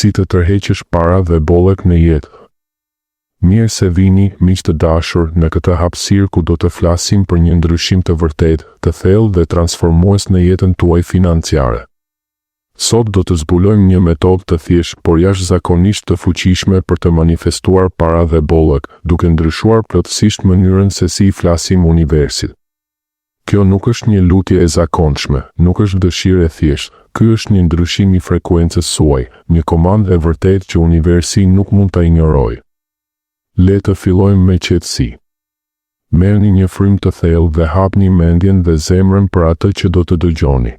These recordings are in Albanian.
Si të tërheqësh para dhe bollek në jetë. Mirë se vini, miq të dashur, në këtë hapësirë ku do të flasim për një ndryshim të vërtetë, të thellë dhe transformues në jetën tuaj financiare. Sot do të zbulojmë një metodë të thjeshtë, por jashtëzakonisht të fuqishme për të manifestuar para dhe bollek, duke ndryshuar plotësisht mënyrën se si i flasim universit. Kjo nuk është një lutje e zakonshme, nuk është dëshirë e thjeshtë. Ky është një ndryshim i frekuencës suaj, një komandë e vërtetë që universi nuk mund ta injorojë. Le të fillojmë me qetësi. Merrni një frymë të thellë dhe hapni mendjen dhe zemrën për atë që do të dëgjoni.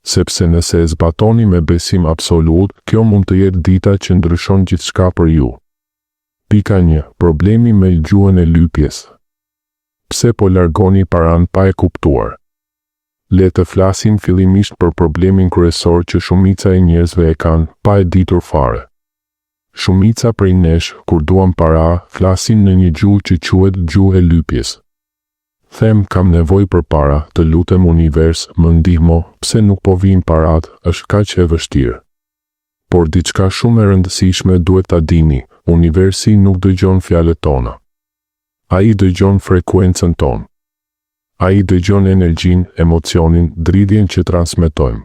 Sepse nëse e zbatoni me besim absolut, kjo mund të jetë dita që ndryshon gjithçka për ju. Pika 1. Problemi me gjuhën e lypjes. Pse po largoni paran pa e kuptuar? Le të flasim fillimisht për problemin kryesor që shumica e njerëzve e kanë, pa e ditur fare. Shumica prej nesh, kur duam para, flasin në një gjuhë që quhet gjuhë e lypjes. Them kam nevojë për para, të lutem univers, më ndihmo, pse nuk po vijnë parat, është kaq e vështirë. Por diçka shumë e rëndësishme duhet ta dini, universi nuk dëgjon fjalët tona. Ai dëgjon frekuencën tonë. Ai dëgjon energjinë, emocionin, dridhjen që transmetojmë.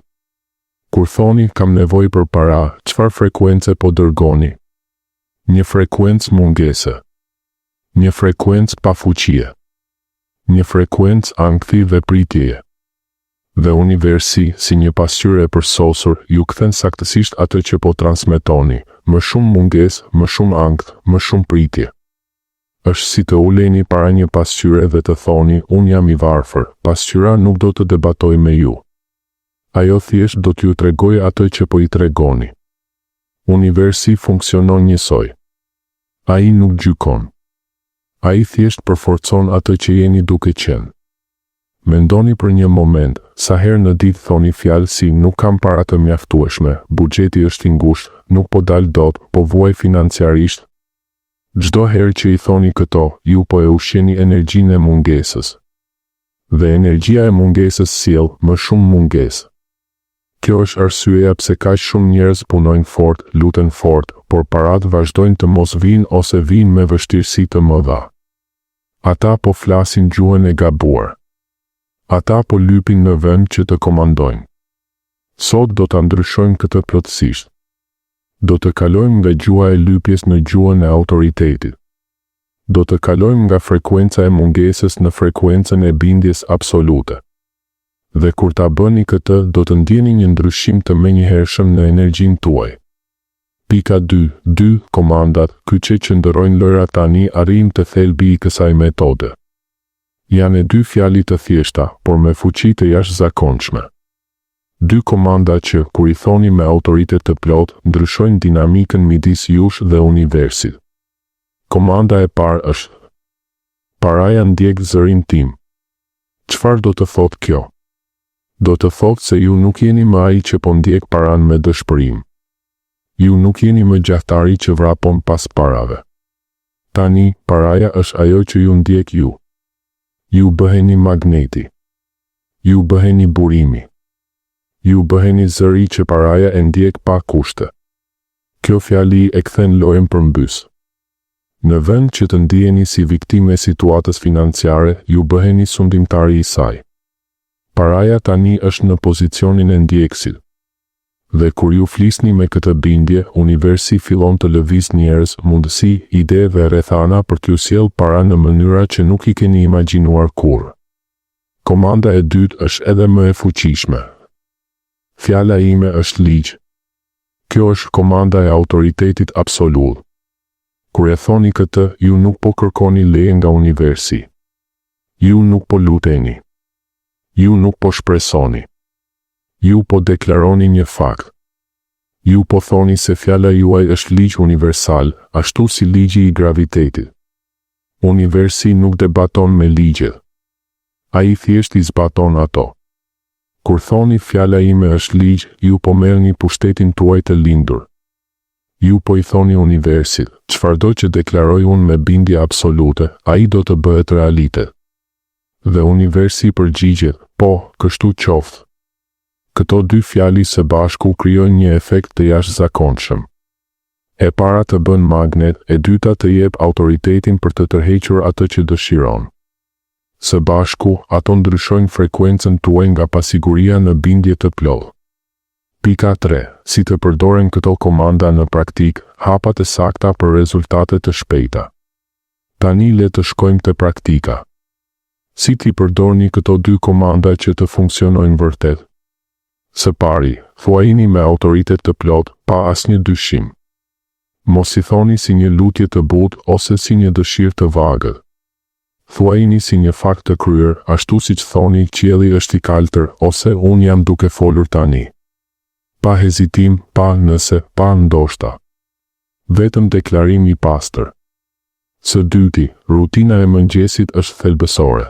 Kur thoni kam nevojë për para, çfarë frekuence po dërgoni? Një frekuencë mungese. Një frekuencë pa fuqie. Një frekuencë ankthi dhe pritjeje. Dhe universi, si një pasqyrë e përsosur, ju kthen saktësisht atë që po transmetoni, më shumë mungesë, më shumë ankth, më shumë pritje. Është si të uleni para një pasqyre dhe të thoni, unë jam i varfër, pasqyra nuk do të debatoj me ju. Ajo thjesht do t'ju tregoj atë që po i tregoni. Universi funksionon njësoj. Ai nuk gjykon. Ai thjesht përforcon atë që jeni duke qenë. Mendoni për një moment, sa herë në ditë thoni fjalë si nuk kam para të mjaftueshme, buxheti është i ngushtë, nuk po dal dot, po vuaj financiarisht. Çdo herë që i thoni këto, ju po e ushqeni energjinë e mungesës. Dhe energjia e mungesës sjell më shumë mungesë. Kjo është arsyeja pse kaq shumë njerëz punojnë fort, luten fort, por parat vazhdojnë të mos vinë ose vinë me vështirësi të mëdha. Ata po flasin gjuhën e gabuar. Ata po lypin në vend që të komandojnë. Sot do ta ndryshojmë këtë plotësisht. Do të kalojmë nga gjuha e lypjes në gjuhën e autoritetit. Do të kalojmë nga frekuenca e mungesës në frekuencën e bindjes absolute. Dhe kur ta bëni këtë, do të ndjeni një ndryshim të menjëhershëm në energjinë tuaj. Pika 2. Komandat, kyçe që ndërrojnë lëra tani arrijmë të thelbi i kësaj metode. Janë e dy fjali të thjeshta, por me fuqi të jashtëzakonshme. Dy komanda që, kur i thoni me autoritet të plot, ndryshojnë dinamikën midis jush dhe universit. Komanda e parë është: paraja ndjek zërin tim. Çfarë do të thotë kjo? Do të thotë se ju nuk jeni më ai që po ndjek paran me dëshpërim. Ju nuk jeni më gjahtari që vrapon pas parave. Tani, paraja është ajo që ju ndjek ju. Ju bëheni magneti. Ju bëheni burimi. Ju bëheni zëri që paraja e ndjek pa kushte. Kjo fjali e kthen lojën përmbys. Në vend që të ndiheni si viktime e situatës financiare, ju bëheni sundimtari i saj. Paraja tani është në pozicionin e ndjekësit. Dhe kur ju flisni me këtë bindje, universi fillon të lëviz njerëz, mundësi, ide dhe rrethana për t'ju sjell para në mënyra që nuk i keni imagjinuar kurrë. Komanda e dytë është edhe më e fuqishme. Fjala ime është ligj. Kjo është komanda e autoritetit absolut. Kur e thoni këtë, ju nuk po kërkoni leje nga universi. Ju nuk po luteni. Ju nuk po shpresoni. Ju po deklaroni një fakt. Ju po thoni se fjala juaj është ligj universal, ashtu si ligji i gravitetit. Universi nuk debaton me ligjet. Ai thjesht i zbaton ato. Kur thoni fjala ime është ligj, ju po merrni pushtetin tuaj të lindur. Ju po i thoni universit, çfarëdo që deklaroj unë me bindje absolute, ai do të bëhet realitet. Dhe universi përgjigjet, po, kështu qoftë. Këto dy fjali së bashku krijojnë një efekt të jashtëzakonshëm. E para të bën magnet, e dyta të jep autoritetin për të tërhequr atë që dëshiron. Së bashku, ato ndryshojnë frekuencën tuaj nga pasiguria në bindje të plotë. Pika 3. Si të përdoren këto komanda në praktik, hapat e sakta për rezultate të shpejta. Tani le të shkojmë te praktika. Si t'i përdorni këto dy komanda që të funksionojnë vërtet? Së pari, thuajini me autoritet të plot, pa asnjë dyshim. Mos i thoni si një lutje të butë ose si një dëshirë të vagët. Thuajini si një fakt të kryer, ashtu siç thoni qielli është i kaltër ose unë jam duke folur tani. Pa hezitim, pa nëse, pa ndoshta. Vetëm deklarim i pastër. Së dyti, rutina e mëngjesit është thelbësore.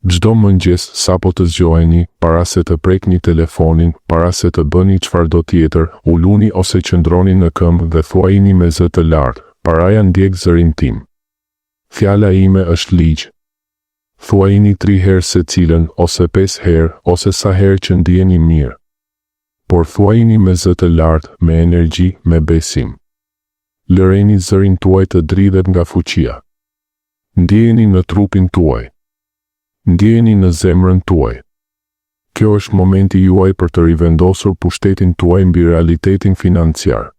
Çdo mëngjes sapo të zgjoheni, para se të prekni telefonin, para se të bëni çfarëdo tjetër, uluni ose qëndroni në këmbë dhe thuajini me zë të lartë, paraja ndjek zërin tim. Fjala ime është ligj. Thuajini 3 herë secilën, ose 5 herë, ose sa herë që ndjeni mirë. Por thuajini me zë të lartë, me energji, me besim. Lëreni zërin tuaj të dridhet nga fuqia. Ndjeni në trupin tuaj. Ndjeni në zemrën tuaj. Kjo është momenti juaj për të rivendosur pushtetin tuaj mbi realitetin financiar.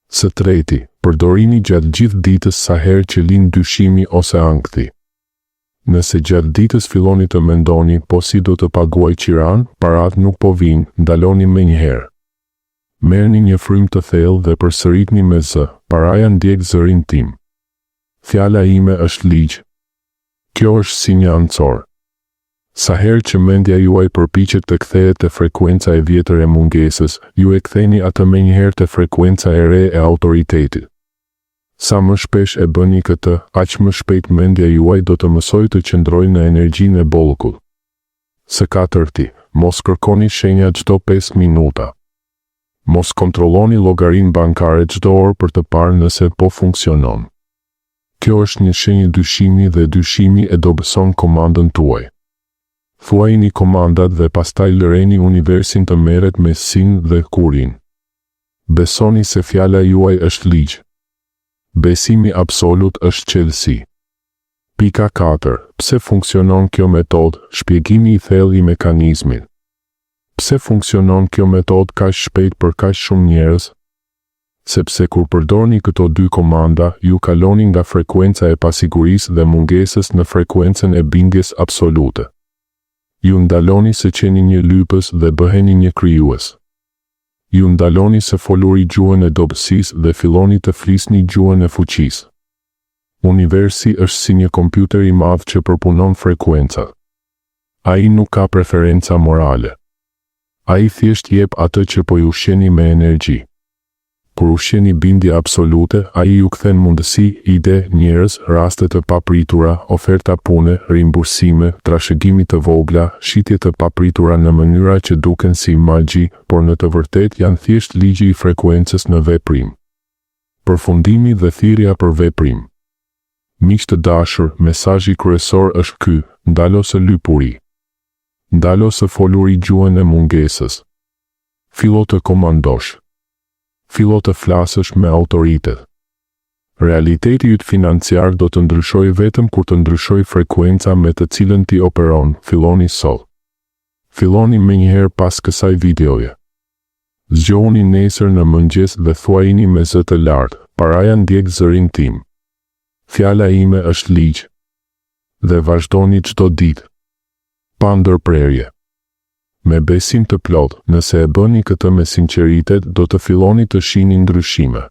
Së treti, përdorini gjatë gjithë ditës sa herë që lind dyshimi ose ankthi. Nëse gjatë ditës filloni të mendoni po si do të paguaj qiran, parat nuk po vinë, ndaloni menjëherë. Merrni një frymë të thellë dhe përsëritni me zë, paraja ndjek zërin tim. Fjala ime është ligj. Kjo është si një ancor. Sa herë që mendja juaj përpiqet të kthehet te frekuenca e vjetër e mungesës, ju e ktheni atë menjëherë te frekuenca e re e autoritetit. Sa më shpesh e bëni këtë, aq më shpejt mendja juaj do të mësojë të qëndrojë në energjinë e bollkut. Së katërti, mos kërkoni shenja çdo 5 minuta. Mos kontrolloni llogarinë bankare çdo orë për të parë nëse po funksionon. Kjo është një shenjë dyshimi dhe dyshimi e dobëson komandën tuaj. Thuajini komandat dhe pastaj lëreni universin të merret me sin dhe kurin. Besoni se fjala juaj është ligj. Besimi absolut është qelësi. Pika 4. Pse funksionon kjo metodë? Shpjegimi i thellë i mekanizmit. Pse funksionon kjo metodë kaq shpejt për kaq shumë njerëz? Sepse kur përdorni këto dy komanda, ju kaloni nga frekuenca e pasigurisë dhe mungesës në frekuencën e bindjes absolute. Ju ndaloni se qeni një lypës dhe bëheni një krijues. Ju ndaloni se foluri gjuhën e dobësisë dhe filloni të flisni gjuhën e fuqisë. Universi është si një kompjuter i madh që përpunon frekuencat. Ai nuk ka preferenca morale. Ai thjesht jep atë që po ju ushqeni me energji. Kur ushqeni bindje absolute, ai ju kthen mundësi, ide, njerëz, raste të papritura, oferta pune, rimbursime, trashëgimi të vogla, shitje të papritura në mënyra që duken si magji, por në të vërtetë janë thjesht ligji i frekuencës në veprim. Përfundimi dhe thirrja për veprim. Miq të dashur, mesazhi kryesor është ky: ndalo së lypuri. Ndalo së foluri gjuhën e mungesës. Fillo të komandosh. Fillo të flasësh me autoritet. Realiteti yt financiar do të ndryshojë vetëm kur të ndryshojë frekuenca me të cilën ti operon. Filloni sot. Filloni menjëherë pas kësaj videoje. Zgjohuni nesër në mëngjes dhe thuajini me zë të lartë: paraja ndjek zërin tim. Fjala ime është ligj. Dhe vazhdoni çdo ditë. Pa ndërprerje. Me besim të plot, nëse e bëni këtë me sinqeritet, do të filloni të shihni ndryshime.